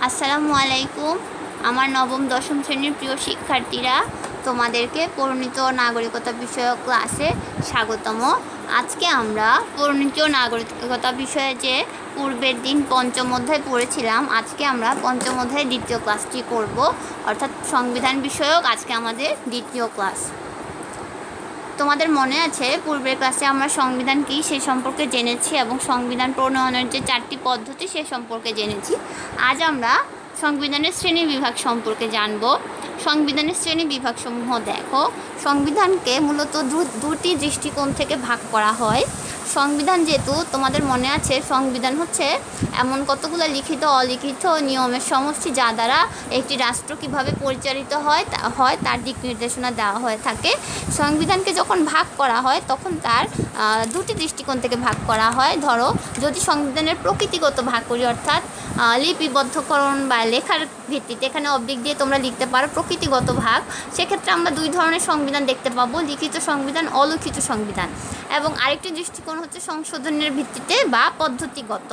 আসসালামু আলাইকুম। আমার নবম দশম শ্রেণীর প্রিয় শিক্ষার্থীরা, তোমাদেরকে পরিণত নাগরিকতা বিষয়ক ক্লাসে স্বাগতম। আজকে আমরা পরিণত নাগরিকতা বিষয়ে যে পূর্বের দিন পঞ্চম অধ্যায় পড়েছিলাম, আজকে আমরা পঞ্চম অধ্যায়ের দ্বিতীয় ক্লাসটি করব, অর্থাৎ সংবিধান বিষয়ক আজকে আমাদের দ্বিতীয় ক্লাস। তোমাদের মনে আছে পূর্বের ক্লাসে আমরা সংবিধান কী সে সম্পর্কে জেনেছি এবং সংবিধান প্রণয়নের যে 4টি পদ্ধতি সে সম্পর্কে জেনেছি। আজ আমরা সংবিধানের শ্রেণী বিভাগ সম্পর্কে জানব। সংবিধানের শ্রেণী বিভাগসমূহ দেখো। সংবিধানকে মূলত দুটি দৃষ্টিকোণ থেকে ভাগ করা হয়। সংবিধান, যেহেতু তোমাদের মনে আছে সংবিধান হচ্ছে এমন কতগুলো লিখিত অলিখিত নিয়মের সমষ্টি যা দ্বারা একটি রাষ্ট্র কীভাবে পরিচালিত হয় তার দিক নির্দেশনা দেওয়া হয়ে থাকে। সংবিধানকে যখন ভাগ করা হয় তখন তার দুটি দৃষ্টিকোণ থেকে ভাগ করা হয়। ধরো, যদি সংবিধানের প্রকৃতিগত ভাগ করি, অর্থাৎ লিপিবদ্ধকরণ বা লেখার ভিত্তিতে, এখানে অবলিক দিয়ে তোমরা লিখতে পারো প্রকৃতিগত ভাগ, সেক্ষেত্রে আমরা দুই ধরনের সংবিধান দেখতে পাবো, লিখিত সংবিধান, অলিখিত সংবিধান। এবং আরেকটি দৃষ্টিকোণ হচ্ছে সংশোধনের ভিত্তিতে বা পদ্ধতিগত,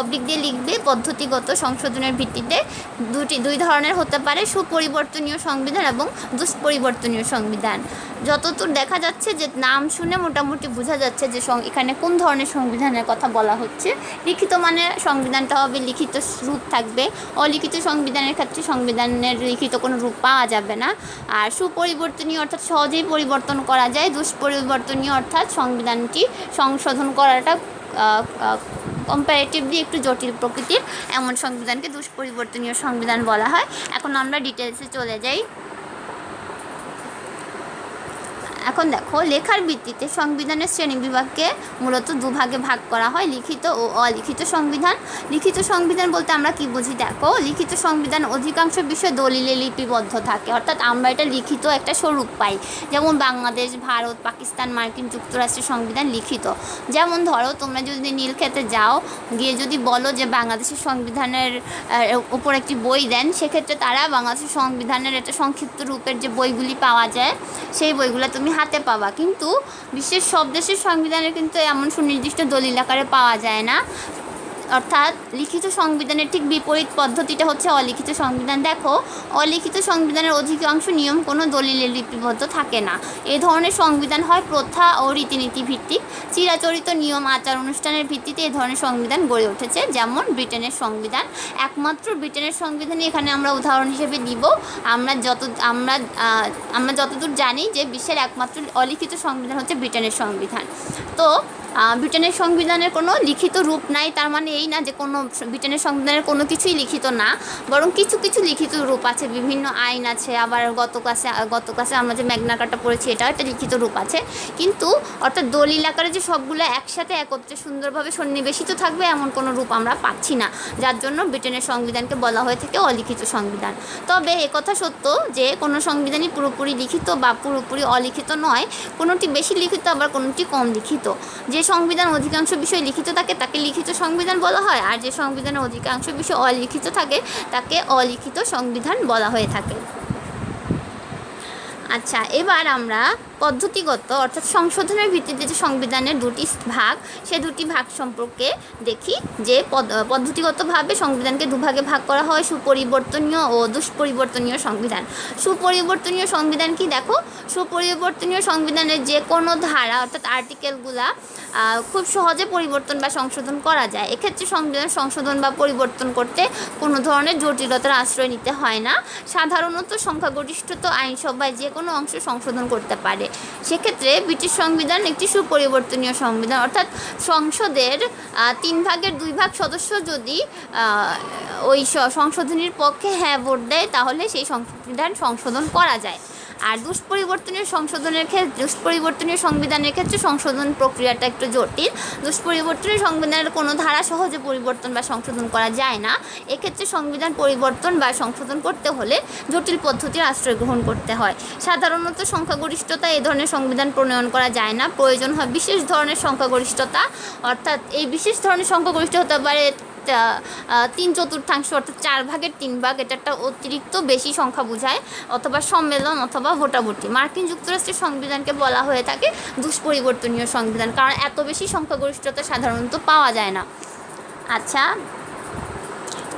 অবলিক দিয়ে লিখবে পদ্ধতিগত সংশোধনের ভিত্তিতে। দুই ধরনের হতে পারে, সুপরিবর্তনীয় সংবিধান এবং দুষ্পরিবর্তনীয় সংবিধান। যতদূর দেখা যাচ্ছে যে নাম শুনে মোটামুটি বোঝা যাচ্ছে যে এখানে কোন ধরনের সংবিধানের কথা বলা হচ্ছে। লিখিত মানে সংবিধানটা হবে লিখিত রূপ থাকবে, অলিখিত সংবিধানের ক্ষেত্রে সংবিধানের লিখিত কোনো রূপ পাওয়া যাবে না। আর সুপরিবর্তনীয় অর্থাৎ সহজেই পরিবর্তন করা যায়, দুষ্পরিবর্তনীয় অর্থাৎ সংবিধানটি সংশোধন করাটা কম্পারেটিভলি একটু জটিল প্রকৃতির, এমন সংবিধানকে দুষ্পরিবর্তনীয় সংবিধান বলা হয়। এখন আমরা ডিটেলসে চলে যাই। এখন দেখো, লেখার ভিত্তিতে সংবিধানের শ্রেণীবিভাগকে মূলত দুভাগে ভাগ করা হয়, লিখিত ও অলিখিত সংবিধান। লিখিত সংবিধান বলতে আমরা কি বুঝি দেখো, লিখিত সংবিধান অধিকাংশ বিষয় দলিলে লিপিবদ্ধ থাকে, অর্থাৎ আমরা এটা লিখিত একটা স্বরূপ পাই। যেমন বাংলাদেশ, ভারত, পাকিস্তান, মার্কিন যুক্তরাষ্ট্রের সংবিধান লিখিত। যেমন ধরো, তোমরা যদি নীলক্ষেতে যাও, গিয়ে যদি বলো যে বাংলাদেশের সংবিধানের উপর একটি বই দেন, সেক্ষেত্রে তারা বাংলাদেশের সংবিধানের একটা সংক্ষিপ্ত রূপের যে বইগুলি পাওয়া যায় সেই বইগুলো তুমি হাতে পাবা। কিন্তু বিশ্বের সব দেশের সংবিধানের কিন্তু এমন সুনির্দিষ্ট দলিল আকারে পাওয়া যায় না। অর্থাৎ লিখিত সংবিধানের ঠিক বিপরীত পদ্ধতিটা হচ্ছে অলিখিত সংবিধান। দেখো, অলিখিত সংবিধানের অধিকাংশ নিয়ম কোনো দলিলে লিপিবদ্ধ থাকে না। এ ধরনের সংবিধান হয় প্রথা ও রীতিনীতি ভিত্তিক, চিরাচরিত নিয়ম আচার অনুষ্ঠানের ভিত্তিতে এ ধরনের সংবিধান গড়ে উঠেছে। যেমন ব্রিটেনের সংবিধান, একমাত্র ব্রিটেনের সংবিধানই এখানে আমরা উদাহরণ হিসেবে দিব। আমরা যতদূর জানি যে বিশ্বের একমাত্র অলিখিত সংবিধান হচ্ছে ব্রিটেনের সংবিধান। তো ব্রিটেনের সংবিধানের কোনো লিখিত রূপ নাই, তার মানে এই না যে কোনো ব্রিটেনের সংবিধানের কোনো কিছুই লিখিত না, বরং কিছু কিছু লিখিত রূপ আছে, বিভিন্ন আইন আছে। আবার গত ক্লাসে আমরা যে ম্যাগনা কার্টা পড়েছি, এটাও একটা লিখিত রূপ আছে। কিন্তু অর্থাৎ দলিল আকারে যে সবগুলো একসাথে একত্রে সুন্দরভাবে সন্নিবেশিত থাকবে এমন কোনো রূপ আমরা পাচ্ছি না, যার জন্য ব্রিটেনের সংবিধানকে বলা হয়ে থাকে অলিখিত সংবিধান। তবে একথা সত্য যে কোনো সংবিধানই পুরোপুরি লিখিত বা পুরোপুরি অলিখিত নয়, কোনোটি বেশি লিখিত আবার কোনোটি কম লিখিত। যে সংবিধান অধিকাংশ বিষয় লিখিত থাকে তাকে লিখিত সংবিধান বলা হয়, আর যে সংবিধানের অধিকাংশ বিষয় অলিখিত থাকে তাকে অলিখিত সংবিধান বলা হয়ে থাকে। আচ্ছা, এবার আমরা পদ্ধতিগত অর্থাৎ সংশোধনের ভিত্তিতে যে সংবিধানের দুটি ভাগ, সে দুটি ভাগ সম্পর্কে দেখি। যে পদ্ধতিগতভাবে সংবিধানকে দুভাগে ভাগ করা হয়, সুপরিবর্তনীয় ও দুষ্পরিবর্তনীয় সংবিধান। সুপরিবর্তনীয় সংবিধান কি দেখো, সুপরিবর্তনীয় সংবিধানের যে কোনো ধারা অর্থাৎ আর্টিকেলগুলা খুব সহজে পরিবর্তন বা সংশোধন করা যায়। এক্ষেত্রে সংবিধান সংশোধন বা পরিবর্তন করতে কোনো ধরনের জটিলতার আশ্রয় নিতে হয় না। সাধারণত সংখ্যাগরিষ্ঠতা আইনসভায় যে কোনো অংশ সংশোধন করতে পারে। সেক্ষেত্রে ব্রিটিশ সংবিধান একটি সুপরিবর্তনীয় সংবিধান, অর্থাৎ সংসদের 3 ভাগের 2 ভাগ সদস্য যদি ওই সংশোধনীর পক্ষে হ্যাঁ ভোট দেয়, তাহলে সেই সংবিধান সংশোধন করা যায়। আর দুষ্পরিবর্তনীয় সংবিধানের ক্ষেত্রে সংশোধন প্রক্রিয়াটা একটু জটিল। দুষ্পরিবর্তনীয় সংবিধানের কোনো ধারা সহজে পরিবর্তন বা সংশোধন করা যায় না। এক্ষেত্রে সংবিধান পরিবর্তন বা সংশোধন করতে হলে জটিল পদ্ধতির আশ্রয় গ্রহণ করতে হয়। সাধারণত সংখ্যাগরিষ্ঠতা এ ধরনের সংবিধান প্রণয়ন করা যায় না, প্রয়োজন হয় বিশেষ ধরনের সংখ্যাগরিষ্ঠতা। অর্থাৎ এই বিশেষ ধরনের সংখ্যাগরিষ্ঠতা হতে পারে 3/4 অর্থাৎ 4 ভাগের 3 ভাগ, এটা একটা অতিরিক্ত বেশি সংখ্যা বোঝায়, অথবা সম্মেলন অথবা ভোটাভুটি। মার্কিন যুক্তরাষ্ট্রের সংবিধানকে বলা হয়ে থাকে দুষ্পরিবর্তনীয় সংবিধান, কারণ এত বেশি সংখ্যাগরিষ্ঠতা সাধারণত পাওয়া যায় না। আচ্ছা,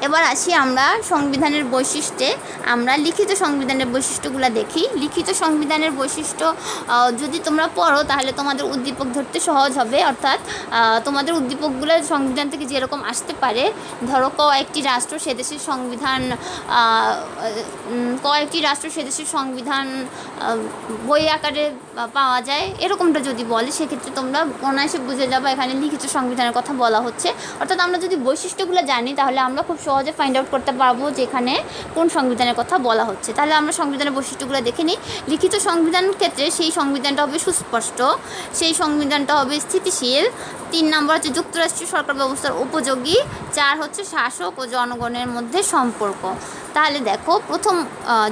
এবার আসি আমরা সংবিধানের বৈশিষ্ট্যে। আমরা লিখিত সংবিধানের বৈশিষ্ট্যগুলো দেখি। লিখিত সংবিধানের বৈশিষ্ট্য যদি তোমরা পড়ো তাহলে তোমাদের উদ্দীপক ধরতে সহজ হবে, অর্থাৎ তোমাদের উদ্দীপকগুলো সংবিধান থেকে যেরকম আসতে পারে, ধরো কয়েকটি রাষ্ট্র সে দেশের সংবিধান বই আকারে পাওয়া যায়, এরকমটা যদি বলে সেক্ষেত্রে তোমরা অনায়াসে বুঝে যাবে এখানে লিখিত সংবিধানের কথা বলা হচ্ছে। অর্থাৎ আমরা যদি বৈশিষ্ট্যগুলো জানি তাহলে আমরা খুব সহজে ফাইন্ড আউট করতে পারবো যে এখানে কোন সংবিধানের কথা বলা হচ্ছে। তাহলে আমরা সংবিধানের বৈশিষ্ট্যগুলো দেখে নিই। লিখিত সংবিধানের ক্ষেত্রে সেই সংবিধানটা হবে সুস্পষ্ট, সেই সংবিধানটা হবে স্থিতিশীল। 3 নম্বর হচ্ছে যুক্তরাষ্ট্রীয় সরকার ব্যবস্থার উপযোগী। 4 হচ্ছে শাসক ও জনগণের মধ্যে সম্পর্ক। তাহলে দেখো প্রথম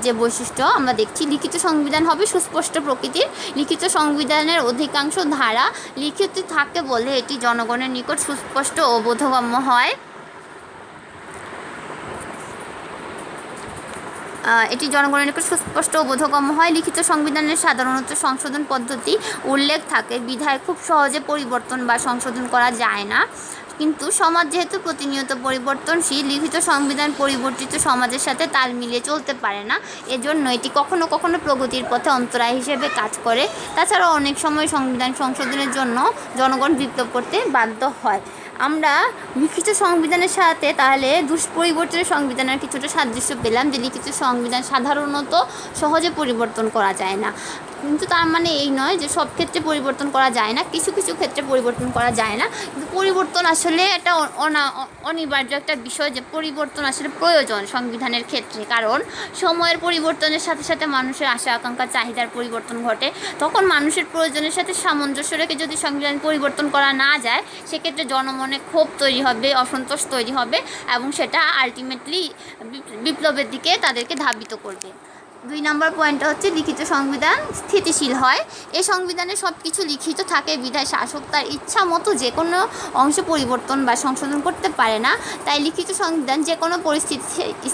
যে বৈশিষ্ট্য আমরা দেখছি, লিখিত সংবিধান হবে সুস্পষ্ট প্রকৃতির। লিখিত সংবিধানের অধিকাংশ ধারা লিখিত থাকে বলে এটি জনগণের নিকট সুস্পষ্ট ও বোধগম্য হয়। লিখিত সংবিধানের সাধারণত সংশোধন পদ্ধতি উল্লেখ থাকে, বিধায় খুব সহজে পরিবর্তন বা সংশোধন করা যায় না। কিন্তু সমাজ যেহেতু প্রতিনিয়ত পরিবর্তনশীল, লিখিত সংবিধান পরিবর্তিত সমাজের সাথে তাল মিলিয়ে চলতে পারে না। এজন্য এটি কখনো কখনো প্রগতির পথে অন্তরায় হিসেবে কাজ করে। তাছাড়াও অনেক সময় সংবিধান সংশোধনের জন্য জনগণ বিপ্লব করতে বাধ্য হয়। আমরা লিখিত সংবিধানের সাথে তাহলে দুষ্পরিবর্তনের সংবিধানের কিছুটা সাদৃশ্য পেলাম, যে লিখিত সংবিধান সাধারণত সহজে পরিবর্তন করা যায় না। কিন্তু তার মানে এই নয় যে সব ক্ষেত্রে পরিবর্তন করা যায় না, কিছু কিছু ক্ষেত্রে পরিবর্তন করা যায় না। কিন্তু পরিবর্তন আসলে একটা অনিবার্য একটা বিষয়, যে পরিবর্তন আসলে প্রয়োজন সংবিধানের ক্ষেত্রে। কারণ সময়ের পরিবর্তনের সাথে সাথে মানুষের আশা আকাঙ্ক্ষা চাহিদার পরিবর্তন ঘটে। তখন মানুষের প্রয়োজনের সাথে সামঞ্জস্য রেখে যদি সংবিধান পরিবর্তন করা না যায়, সেক্ষেত্রে জনমনে ক্ষোভ তৈরি হবে, অসন্তোষ তৈরি হবে, এবং সেটা আলটিমেটলি বিপ্লবের দিকে তাদেরকে ধাবিত করবে। 2 নম্বর পয়েন্টটা হচ্ছে লিখিত সংবিধান স্থিতিশীল হয়। এই সংবিধানে সব কিছু লিখিত থাকে, বিধায় শাসক তার ইচ্ছা মতো যে কোনো অংশ পরিবর্তন বা সংশোধন করতে পারে না। তাই লিখিত সংবিধান যে কোনো পরিস্থিতি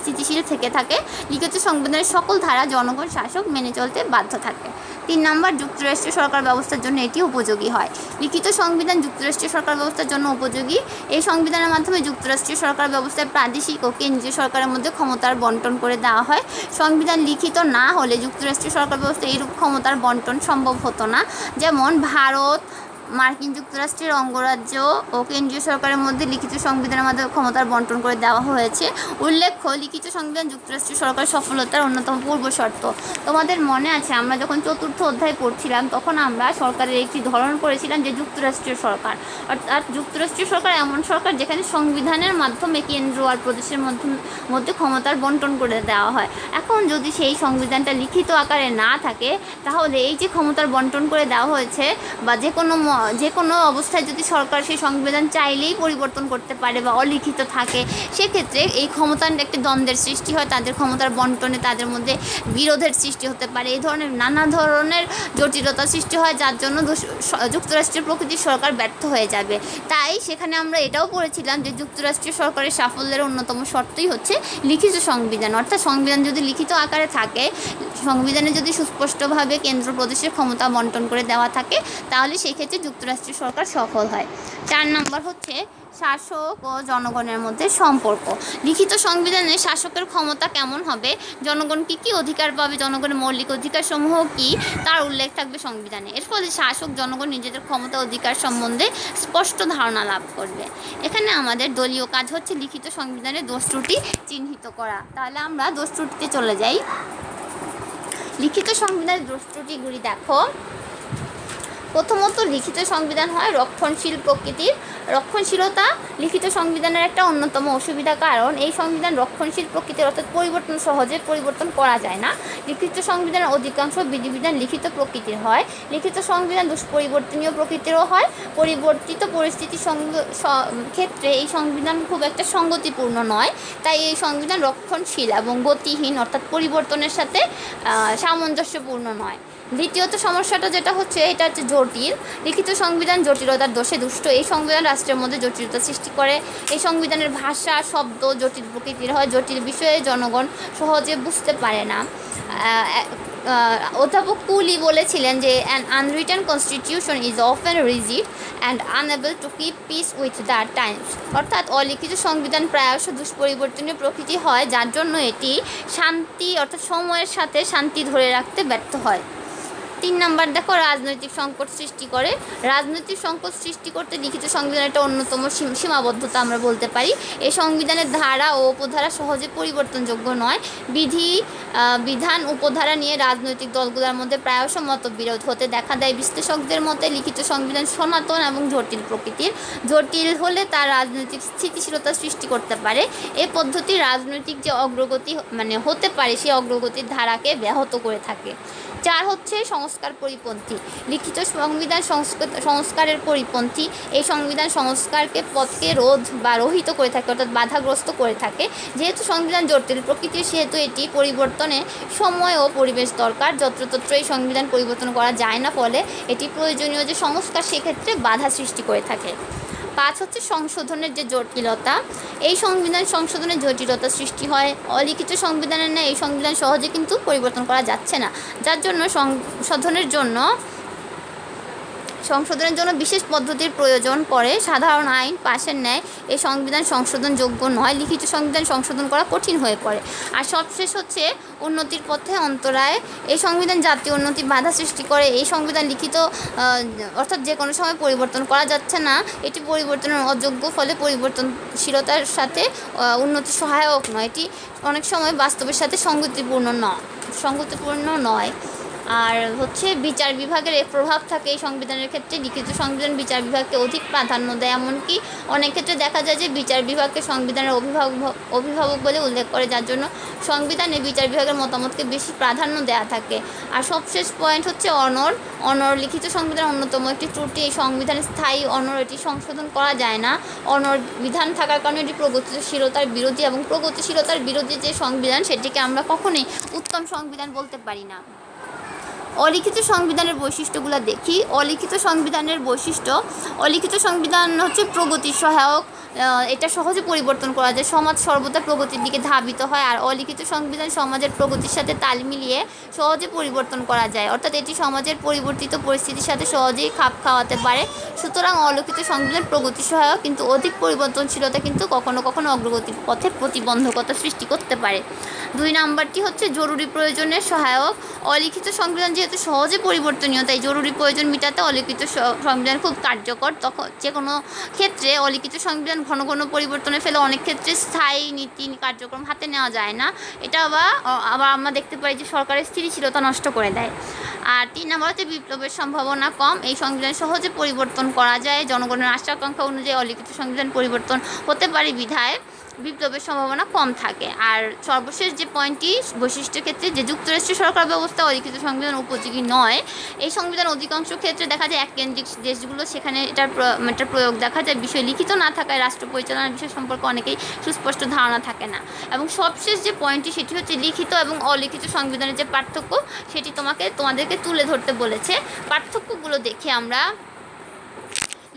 স্থিতিশীল থেকে থাকে। লিখিত সংবিধানের সকল ধারা জনগণ শাসক মেনে চলতে বাধ্য থাকে। 3 নম্বর যুক্তরাষ্ট্রীয় সরকার ব্যবস্থার জন্য এটি উপযোগী হয়। লিখিত সংবিধান যুক্তরাষ্ট্রীয় সরকার ব্যবস্থার জন্য উপযোগী। এই সংবিধানের মাধ্যমে যুক্তরাষ্ট্রীয় সরকার ব্যবস্থায় প্রাদেশিক ও কেন্দ্রীয় সরকারের মধ্যে ক্ষমতার বন্টন করে দেওয়া হয়। সংবিধান লিখিত না হলে যুক্তরাষ্ট্রীয় সরকার ব্যবস্থায় এইরূপ ক্ষমতার বন্টন সম্ভব হতো না। যেমন ভারত, মার্কিন যুক্তরাষ্ট্রের অঙ্গরাজ্য ও কেন্দ্রীয় সরকারের মধ্যে লিখিত সংবিধানের মাধ্যমে ক্ষমতার বন্টন করে দেওয়া হয়েছে। উল্লেখ্য, লিখিত সংবিধান যুক্তরাষ্ট্রীয় সরকারের সফলতার অন্যতম পূর্ব শর্ত। তোমাদের মনে আছে আমরা যখন 4র্থ অধ্যায় পড়ছিলাম তখন আমরা সরকারের একটি ধরন পড়েছিলাম যে যুক্তরাষ্ট্রীয় সরকার। অর্থাৎ যুক্তরাষ্ট্রীয় সরকার এমন সরকার যেখানে সংবিধানের মাধ্যমে কেন্দ্র আর প্রদেশের মধ্যে ক্ষমতার বন্টন করে দেওয়া হয়। এখন যদি সেই সংবিধানটা লিখিত আকারে না থাকে, তাহলে এই যে ক্ষমতার বন্টন করে দেওয়া হয়েছে, বা যে কোনো অবস্থায় যদি সরকার সেই সংবিধান চাইলেই পরিবর্তন করতে পারে বা অলিখিত থাকে, সেক্ষেত্রে এই ক্ষমতার একটি দ্বন্দ্বের সৃষ্টি হয়, তাদের ক্ষমতার বন্টনে তাদের মধ্যে বিরোধের সৃষ্টি হতে পারে। এই ধরনের নানা ধরনের জটিলতা সৃষ্টি হয়, যার জন্য যুক্তরাষ্ট্রের প্রকৃতির সরকার ব্যর্থ হয়ে যাবে। তাই সেখানে আমরা এটাও পড়েছিলাম যে যুক্তরাষ্ট্রীয় সরকারের সাফল্যের অন্যতম শর্তই হচ্ছে লিখিত সংবিধান। অর্থাৎ সংবিধান যদি লিখিত আকারে থাকে, সংবিধানে যদি সুস্পষ্টভাবে কেন্দ্র প্রদেশের ক্ষমতা বন্টন করে দেওয়া থাকে, তাহলে সেক্ষেত্রে যুক্তরাষ্ট্রীয় সরকার সফল হয়। 4 নম্বর হচ্ছে শাসক ও জনগণের মধ্যে সম্পর্ক। লিখিত সংবিধানে শাসকের ক্ষমতা কেমন হবে, জনগণ কী কী অধিকার পাবে, জনগণের মৌলিক অধিকারসমূহ কী, তার উল্লেখ থাকবে সংবিধানে। এর ফলে শাসক জনগণ নিজেদের ক্ষমতা অধিকার সম্বন্ধে স্পষ্ট ধারণা লাভ করবে। এখানে আমাদের দলীয় কাজ হচ্ছে লিখিত সংবিধানের দোষ ত্রুটি চিহ্নিত করা। তাহলে আমরা দোষ ত্রুটিতে চলে যাই। লিখিত সংবিধানের দোষ ত্রুটিগুলি দেখো। প্রথমত, লিখিত সংবিধান হয় রক্ষণশীল প্রকৃতির। রক্ষণশীলতা লিখিত সংবিধানের একটা অন্যতম অসুবিধা, কারণ এই সংবিধান রক্ষণশীল প্রকৃতির, অর্থাৎ সহজে পরিবর্তন করা যায় না। লিখিত সংবিধানের অধিকাংশ বিধিবিধান লিখিত প্রকৃতির হয়। লিখিত সংবিধান দুষ্পরিবর্তনীয় প্রকৃতিরও হয়। পরিবর্তিত পরিস্থিতির ক্ষেত্রে এই সংবিধান খুব একটা সঙ্গতিপূর্ণ নয়। তাই এই সংবিধান রক্ষণশীল এবং গতিহীন, অর্থাৎ পরিবর্তনের সাথে সামঞ্জস্যপূর্ণ নয়। দ্বিতীয়ত সমস্যাটা যেটা হচ্ছে, এটা হচ্ছে জটিল। লিখিত সংবিধান জটিলতার দোষে দুষ্ট। এই সংবিধান রাষ্ট্রের মধ্যে জটিলতা সৃষ্টি করে। এই সংবিধানের ভাষা, শব্দ জটিল প্রকৃতির হয়। জটিল বিষয়ে জনগণ সহজে বুঝতে পারে না। অধ্যাপক কুলি বলেছিলেন যে an unwritten constitution is often rigid and unable to keep piece with the Times, অর্থাৎ অলিখিত সংবিধান প্রায়শ দুষ্পরিবর্তনীয় প্রকৃতি হয়, যার জন্য এটি শান্তি অর্থাৎ সময়ের সাথে শান্তি ধরে রাখতে ব্যর্থ হয়। 3 নাম্বার দেখো, রাজনৈতিক সংকট সৃষ্টি করে। রাজনৈতিক সংকট সৃষ্টি করতে লিখিত সংবিধানের একটা অন্যতম সীমাবদ্ধতা আমরা বলতে পারি। এই সংবিধানের ধারা ও উপধারা সহজে পরিবর্তনযোগ্য নয়। বিধান উপধারা নিয়ে রাজনৈতিক দলগুলোর মধ্যে প্রায়শ মতবিরোধ হতে দেখা দেয়। বিশ্লেষকদের মতে লিখিত সংবিধান সনাতন এবং জটিল প্রকৃতির। জটিল হলে তার রাজনৈতিক স্থিতিশীলতা সৃষ্টি করতে পারে। এ পদ্ধতি রাজনৈতিক যে অগ্রগতি হতে পারে সেই অগ্রগতির ধারাকে ব্যাহত করে থাকে। 4 হচ্ছে সংস্কার পরিপন্থী। লিখিত সংবিধান সংস্কারের পরিপন্থী। এই সংবিধান সংস্কারকে পথকে রোধ বা রহিত করে থাকে, অর্থাৎ বাধাগ্রস্ত করে থাকে। যেহেতু সংবিধান জটিল প্রকৃতির, সেহেতু এটি পরিবর্তনে সময় ও পরিবেশ দরকার। যত্রতত্র এই সংবিধান পরিবর্তন করা যায় না, ফলে এটি প্রয়োজনীয় যে সংস্কার সেক্ষেত্রে বাধা সৃষ্টি করে থাকে। 5 হচ্ছে সংশোধনের যে জটিলতা। এই সংবিধান সংশোধনের জটিলতা সৃষ্টি হয়। অলিখিত সংবিধানের ন্যায় এই সংবিধান সহজে কিন্তু পরিবর্তন করা যাচ্ছে না, যার জন্য সংশোধনের জন্য বিশেষ পদ্ধতির প্রয়োজন পড়ে। সাধারণ আইন পাশের ন্যায় এই সংবিধান সংশোধনযোগ্য নয়। লিখিত সংবিধান সংশোধন করা কঠিন হয়ে পড়ে। আর সবশেষ হচ্ছে উন্নতির পথে অন্তরায়। এই সংবিধান জাতীয় উন্নতি বাধা সৃষ্টি করে। এই সংবিধান লিখিত অর্থাৎ যে কোনো সময় পরিবর্তন করা যাচ্ছে না, এটি পরিবর্তনের অযোগ্য, ফলে পরিবর্তনশীলতার সাথে উন্নতি সহায়ক নয়। এটি অনেক সময় বাস্তবের সাথে সঙ্গতিপূর্ণ নয়। আর হচ্ছে বিচার বিভাগের এর প্রভাব থাকে এই সংবিধানের ক্ষেত্রে। লিখিত সংবিধান বিচার বিভাগকে অধিক প্রাধান্য দেয়। এমনকি অনেক ক্ষেত্রে দেখা যায় যে বিচার বিভাগকে সংবিধানের অভিভাবক বলে উল্লেখ করে, যার জন্য সংবিধানে বিচার বিভাগের মতামতকে বেশি প্রাধান্য দেওয়া থাকে। আর সবশেষ পয়েন্ট হচ্ছে অনড়। লিখিত সংবিধানের অন্যতম একটি ত্রুটি, এই সংবিধানের স্থায়ী অনড়, এটি সংশোধন করা যায় না। অনড় বিধান থাকার কারণে এটি প্রগতিশীলতার বিরোধী, এবং প্রগতিশীলতার বিরোধী যে সংবিধান সেটিকে আমরা কখনোই উত্তম সংবিধান বলতে পারি না। অলিখিত সংবিধানের বৈশিষ্ট্যগুলো দেখি। অলিখিত সংবিধানের বৈশিষ্ট্য: অলিখিত সংবিধান হচ্ছে প্রগতির সহায়ক, এটা সহজে পরিবর্তন করা যায়। সমাজ সর্বদা প্রগতির দিকে ধাবিত হয়। আর অলিখিত সংবিধান সমাজের প্রগতির সাথে তাল মিলিয়ে সহজে পরিবর্তন করা যায়, অর্থাৎ এটি সমাজের পরিবর্তিত পরিস্থিতির সাথে সহজেই খাপ খাওয়াতে পারে। সুতরাং অলিখিত সংবিধান প্রগতি সহায়ক, কিন্তু অধিক পরিবর্তনশীলতা কিন্তু কখনো কখনো অগ্রগতির পথে প্রতিবন্ধকতা সৃষ্টি করতে পারে। 2 নাম্বারটি হচ্ছে জরুরি প্রয়োজনের সহায়ক। অলিখিত সংবিধান যেহেতু সহজে পরিবর্তনীয়, তাই জরুরি প্রয়োজন মেটাতে অলিখিত সংবিধান খুব কার্যকর। তখন যে কোনো ক্ষেত্রে অলিখিত সংবিধান ঘন ঘন পরিবর্তনের ফলে অনেক ক্ষেত্রে স্থায়ী নীতি কার্যক্রম হাতে নেওয়া যায় না। এটা আবার আমরা দেখতে পাই যে সরকারের স্থিতিশীলতা নষ্ট করে দেয়। আর 3 নাম্বার হচ্ছে বিপ্লবের সম্ভাবনা কম। এই সংবিধান সহজে পরিবর্তন করা যায়। জনগণের আশা আকাঙ্ক্ষা অনুযায়ী অলিখিত সংবিধান পরিবর্তন হতে পারে বিধায় বিপ্লবের সম্ভাবনা কম থাকে। আর সর্বশেষ যে পয়েন্টটি, বৈশিষ্ট্যের ক্ষেত্রে যে যুক্তরাষ্ট্রীয় সরকার ব্যবস্থা অলিখিত সংবিধান উপযোগী নয়। এই সংবিধান অধিকাংশ ক্ষেত্রে দেখা যায় এককেন্দ্রিক দেশগুলো, সেখানে এটার প্রয়োগ দেখা যায়। বিষয় লিখিত না থাকায় রাষ্ট্র পরিচালনার বিষয় সম্পর্কে অনেকেই সুস্পষ্ট ধারণা থাকে না। এবং সবশেষ যে পয়েন্টটি সেটি হচ্ছে লিখিত এবং অলিখিত সংবিধানের যে পার্থক্য, সেটি তোমাদেরকে তুলে ধরতে বলেছে। পার্থক্যগুলো দেখি আমরা।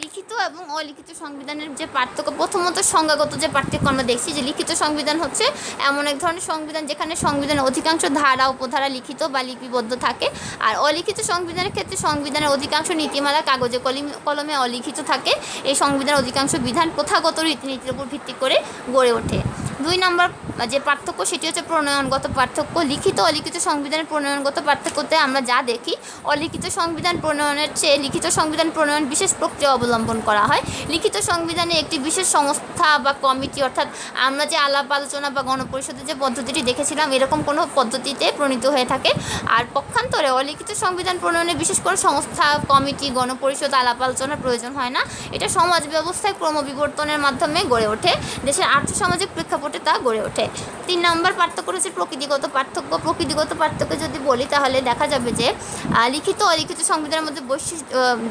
লিখিত এবং অলিখিত সংবিধানের যে পার্থক্য, প্রথমত সংজ্ঞাগত যে পার্থক্য আমরা দেখছি, যে লিখিত সংবিধান হচ্ছে এমন এক ধরনের সংবিধান যেখানে সংবিধানের অধিকাংশ ধারা উপধারা লিখিত বা লিপিবদ্ধ থাকে। আর অলিখিত সংবিধানের ক্ষেত্রে সংবিধানের অধিকাংশ নীতিমালা কাগজে কলমে অলিখিত থাকে। এই সংবিধানের অধিকাংশ বিধান প্রথাগত রীতিনীতির উপর ভিত্তি করে গড়ে ওঠে। 2 নম্বর যে পার্থক্য সেটি হচ্ছে প্রণয়নগত পার্থক্য। লিখিত অলিখিত সংবিধানের প্রণয়নগত পার্থক্যতে আমরা যা দেখি, অলিখিত সংবিধান প্রণয়নের চেয়ে লিখিত সংবিধান প্রণয়ন বিশেষ প্রক্রিয়া অবলম্বন করা হয়। লিখিত সংবিধানে একটি বিশেষ সংস্থা বা কমিটি, অর্থাৎ আমরা যে আলাপ আলোচনা বা গণপরিষদের যে পদ্ধতিটি দেখেছিলাম, এরকম কোনো পদ্ধতিতে প্রণীত হয়ে থাকে। আর পক্ষান্তরে অলিখিত সংবিধান প্রণয়নে বিশেষ করে সংস্থা, কমিটি, গণপরিষদ, আলাপ আলোচনার প্রয়োজন হয় না। এটা সমাজ ব্যবস্থায় ক্রমবিবর্তনের মাধ্যমে গড়ে ওঠে। দেশের আর্থসামাজিক প্রেক্ষাপটে তা গড়ে ওঠে। 3 নম্বর পার্থক্য হচ্ছে প্রকৃতিগত পার্থক্য। প্রকৃতিগত পার্থক্য যদি বলি তাহলে দেখা যাবে যে লিখিত অলিখিত সংবিধানের মধ্যে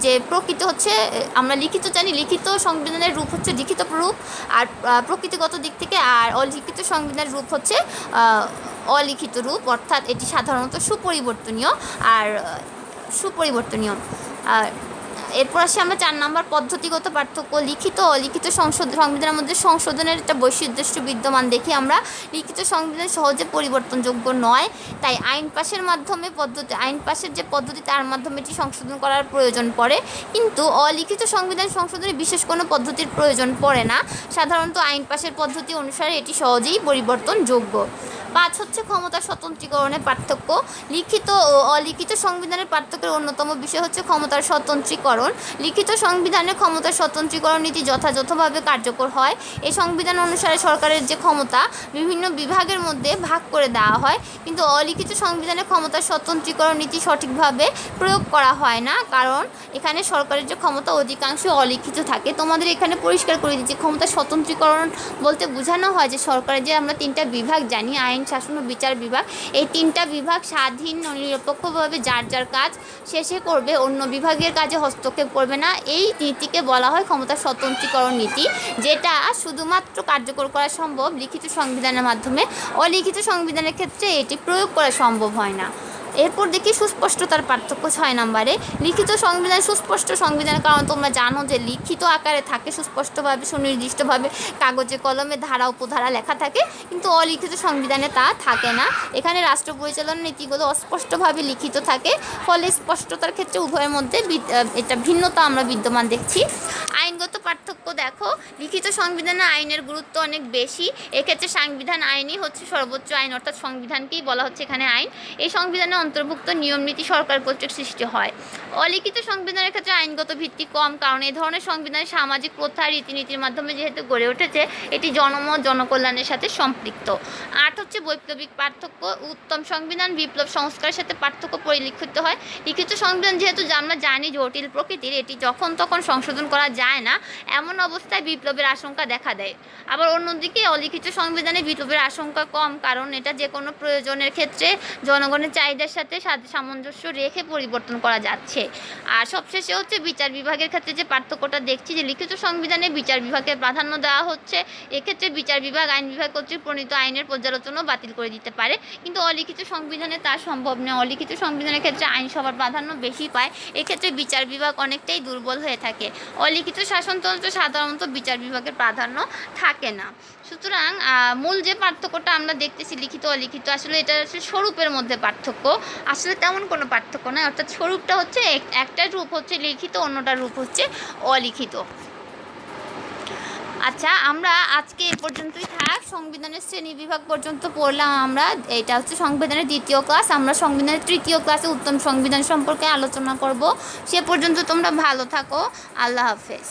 যে প্রকৃতি হচ্ছে, আমরা লিখিত জানি, লিখিত সংবিধানের রূপ হচ্ছে লিখিত রূপ আর প্রকৃতিগত দিক থেকে। আর অলিখিত সংবিধানের রূপ হচ্ছে অলিখিত রূপ, অর্থাৎ এটি সাধারণত সুপরিবর্তনীয়। আর এরপর আসি আমরা 4 নম্বর পদ্ধতিগত পার্থক্য। লিখিত ও অলিখিত সংবিধানের মধ্যে সংশোধনের একটা বৈশিষ্ট্য বিদ্যমান দেখি আমরা। লিখিত সংবিধান সহজে পরিবর্তনযোগ্য নয়, তাই আইন পাশের যে পদ্ধতি তার মাধ্যমে এটি সংশোধন করার প্রয়োজন পড়ে। কিন্তু অলিখিত সংবিধান সংশোধনে বিশেষ কোনো পদ্ধতির প্রয়োজন পড়ে না, সাধারণত আইন পাশের পদ্ধতি অনুসারে এটি সহজেই পরিবর্তনযোগ্য। 5 হচ্ছে ক্ষমতা স্বতন্ত্রীকরণের পার্থক্য। লিখিত ও অলিখিত সংবিধানের পার্থক্যের অন্যতম বিষয় হচ্ছে ক্ষমতার স্বতন্ত্রীকরণ। লিখিত সংবিধানে ক্ষমতার স্বতন্ত্রীকরণ নীতি যথাযথভাবে কার্যকর হয়। এই সংবিধান অনুসারে সরকারের যে ক্ষমতা বিভিন্ন বিভাগের মধ্যে ভাগ করে দেওয়া হয়, কিন্তু অলিখিত সংবিধানে ক্ষমতার স্বতন্ত্রীকরণ নীতি সঠিকভাবে প্রয়োগ করা হয় না, কারণ এখানে সরকারের যে ক্ষমতা অধিকাংশ অলিখিত থাকে। তোমাদের এখানে পরিষ্কার করে দিচ্ছি, ক্ষমতার স্বতন্ত্রীকরণ বলতে বোঝানো হয় যে সরকারের যে আমরা 3টা বিভাগ জানি, আইন, শাসন ও বিচার বিভাগ, এই 3টা বিভাগ স্বাধীন নিরপেক্ষভাবে যার যার কাজ শেষে করবে, অন্য বিভাগের কাজে হস্তক্ষেপ করবে না। এই নীতিকে বলা হয় ক্ষমতার স্বতন্ত্রীকরণ নীতি, যেটা শুধুমাত্র কার্যকর করা সম্ভব লিখিত সংবিধানের মাধ্যমে। অলিখিত সংবিধানের ক্ষেত্রে এটি প্রয়োগ করা সম্ভব হয় না। এরপর দেখি সুস্পষ্টতার পার্থক্য 6 নম্বরে। লিখিত সংবিধান সুস্পষ্ট সংবিধানের কারণ তোমরা জানো যে লিখিত আকারে থাকে, সুস্পষ্টভাবে সুনির্দিষ্টভাবে কাগজে কলমে ধারা উপধারা লেখা থাকে, কিন্তু অলিখিত সংবিধানে তা থাকে না। এখানে রাষ্ট্র পরিচালনার নীতিগুলো অস্পষ্টভাবে লিখিত থাকে, ফলে স্পষ্টতার ক্ষেত্রে উভয়ের মধ্যে এটা ভিন্নতা আমরা বিদ্যমান দেখছি। আইনগত পার্থক্য দেখো, লিখিত সংবিধানে আইনের গুরুত্ব অনেক বেশি। এক্ষেত্রে সাংবিধান আইনই হচ্ছে সর্বোচ্চ আইন, অর্থাৎ সংবিধানকেই বলা হচ্ছে এখানে আইন। এই সংবিধানে অন্তর্ভুক্ত নিয়ম নীতি সরকার কর্তৃক সৃষ্টি হয়। অলিখিত সংবিধানের ক্ষেত্রে আইনগত ভিত্তি কম, কারণ এই ধরনের সংবিধান সামাজিক প্রথা রীতিনীতির মাধ্যমে যেহেতু গড়ে উঠেছে, এটি জনমত জনকল্যাণের সাথে সম্পৃক্ত। 8 হচ্ছে বৈপ্লবিক পার্থক্য। উত্তম সংবিধান বিপ্লব সংস্কারের সাথে পার্থক্য পরিলক্ষিত হয়। লিখিত সংবিধান যেহেতু আমরা জানি জটিল প্রকৃতির, এটি যখন তখন সংশোধন করা যায় না, এমন অবস্থায় বিপ্লবের আশঙ্কা দেখা দেয়। আবার অন্যদিকে অলিখিত সংবিধানে বিপ্লবের আশঙ্কা কম, কারণ এটা যে কোনো প্রয়োজনের ক্ষেত্রে জনগণের চাহিদার সাথে সামঞ্জস্য রেখে পরিবর্তন করা যাচ্ছে। আর সবশেষে হচ্ছে বিচার বিভাগের ক্ষেত্রে যে পার্থক্যটা দেখছি, যে লিখিত সংবিধানে বিচার বিভাগের প্রাধান্য দেওয়া হচ্ছে। এক্ষেত্রে বিচার বিভাগ আইন বিভাগ কর্তৃক প্রণীত আইনের পর্যালোচনাও বাতিল করে দিতে পারে, কিন্তু অলিখিত সংবিধানে তা সম্ভব নয়। অলিখিত সংবিধানের ক্ষেত্রে আইনসভার প্রাধান্য বেশি পায়, এক্ষেত্রে বিচার বিভাগ অনেকটাই দুর্বল হয়ে থাকে। অলিখিত শাসনতন্ত্র সাধারণত বিচার বিভাগের প্রাধান্য থাকে না। সুতরাং মূল যে পার্থক্যটা আমরা দেখতেছি লিখিত অলিখিত, আসলে এটা হচ্ছে স্বরূপের মধ্যে পার্থক্য, আসলে তেমন কোনো পার্থক্য নয়। অর্থাৎ স্বরূপটা হচ্ছে একটা রূপ হচ্ছে লিখিত, অন্যটার রূপ হচ্ছে অলিখিত। আচ্ছা, আমরা আজকে এ পর্যন্তই থাক। সংবিধানের শ্রেণী বিভাগ পর্যন্ত পড়লাম আমরা। এটা হচ্ছে সংবিধানের 2য় ক্লাস। আমরা সংবিধানের 3য় ক্লাসে উত্তম সংবিধান সম্পর্কে আলোচনা করব। সে পর্যন্ত তোমরা ভালো থাকো। আল্লাহ হাফেজ।